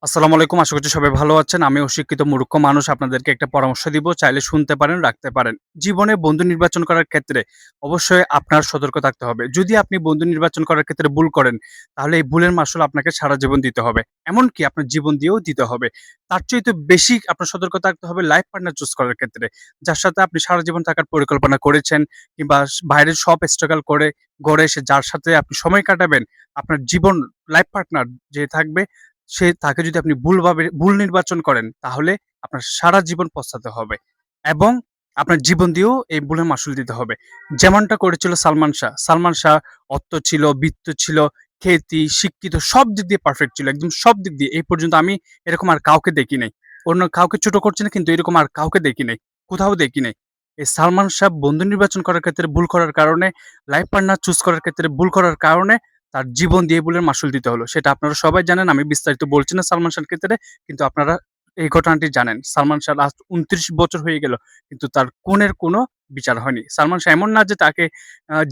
আসসালামু আলাইকুম। আশা করছি সবাই ভালো আছেন। আমি অশিক্ষিত মূর্খ মানুষ আপনাদেরকে একটা পরামর্শ দিব। চাইলে শুনতে পারেন, রাখতে পারেন। জীবনে বন্ধু নির্বাচন করার ক্ষেত্রে অবশ্যই আপনার সতর্ক থাকতে হবে। যদি আপনি বন্ধু নির্বাচন করার ক্ষেত্রে ভুল করেন, তাহলে এই ভুলের মাসুল আপনাকে সারা জীবন দিতে হবে। এমনকি আপনার জীবন দিয়েও দিতে হবে। তার চাইতে বেশি আপনার সতর্ক থাকতে হবে লাইফ পার্টনার চুজ করার ক্ষেত্রে। যার সাথে আপনি সারা জীবন থাকার পরিকল্পনা করেছেন কিংবা বাইরের সব স্ট্রাগল করে গড়ে এসে যার সাথে আপনি সময় কাটাবেন, আপনার জীবন লাইফ পার্টনার যে থাকবে তাকে যদি আপনি ভুল নির্বাচন করেন, তাহলে আপনার সারা জীবন পস্তাতে হবে এবং আপনার জীবন দিয়েও এই ভুলের মাসুল দিতে হবে। যেমনটা করেছিল সালমান শাহ। সালমান শাহ অর্থ ছিল, বিত্ত ছিল, খ্যাতি, শিক্ষিত সব দিক দিয়ে পারফেক্ট ছিল। একদম সব দিক দিয়ে। এই পর্যন্ত আমি এরকম আর কাউকে দেখি নাই। অন্য কাউকে ছোট করছি না কিন্তু এরকম আর কাউকে দেখি নাই। কোথাও দেখি নাই। এই সালমান শাহ বন্ধু নির্বাচন করার ক্ষেত্রে ভুল করার কারণে, লাইফ পার্টনার চুজ করার ক্ষেত্রে ভুল করার কারণে তার জীবন দিয়ে ভুলের মাসুল দিতে হলো। সেটা আপনারা সবাই জানেন। আমি বিস্তারিত বলছি না সালমান শাহর ক্ষেত্রে। কিন্তু আপনারা এই ঘটনাটি জানেন। সালমান শাহ লাস্ট ২৯ বছর হয়ে গেল। কিন্তু তার খুনের কোনো বিচার হয়নি। সালমান শাহ এমন না যে তাকে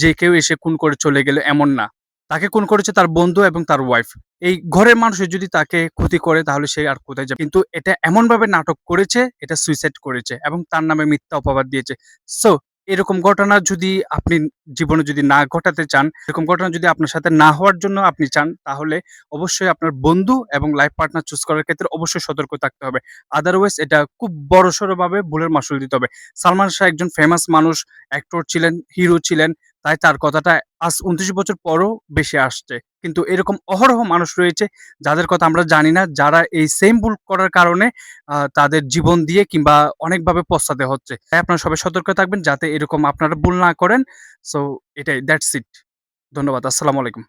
যে কেউ এসে খুন করে চলে গেল, এমন না। তাকে খুন করেছে তার বন্ধু এবং তার ওয়াইফ। এই ঘরের মানুষের যদি তাকে ক্ষতি করে তাহলে সে আর কোথায় যাবে? কিন্তু এটা এমনভাবে নাটক করেছে, এটা সুইসাইড করেছে এবং তার নামে মিথ্যা অপবাদ দিয়েছে। সো এরকম ঘটনা যদি আপনি জীবনে যদি না ঘটাতে চান, এরকম ঘটনা যদি আপনার সাথে না হওয়ার জন্য আপনি চান, তাহলে অবশ্যই আপনার বন্ধু এবং লাইফ পার্টনার চুজ করার ক্ষেত্রে অবশ্যই সতর্ক থাকতে হবে। আদারওয়াইজ এটা খুব বড়সড়ভাবে ভুলের মাসুল দিতে হবে। সালমান শাহ একজন ফেমাস মানুষ, অ্যাক্টর ছিলেন, হিরো ছিলেন। তাই তার কথাটা আজ ২৯ বছর পরও বেশি আসছে। কিন্তু এরকম অহরহ মানুষ রয়েছে যাদের কথা আমরা জানি না, যারা এই সেম ভুল করার কারণে তাদের জীবন দিয়ে কিংবা অনেকভাবে পস্তাতে হচ্ছে। তাই আপনারা সবাই সতর্ক থাকবেন যাতে এরকম আপনারা ভুল না করেন। সো এটাই দ্যাটস ইট। ধন্যবাদ। আসসালামু আলাইকুম।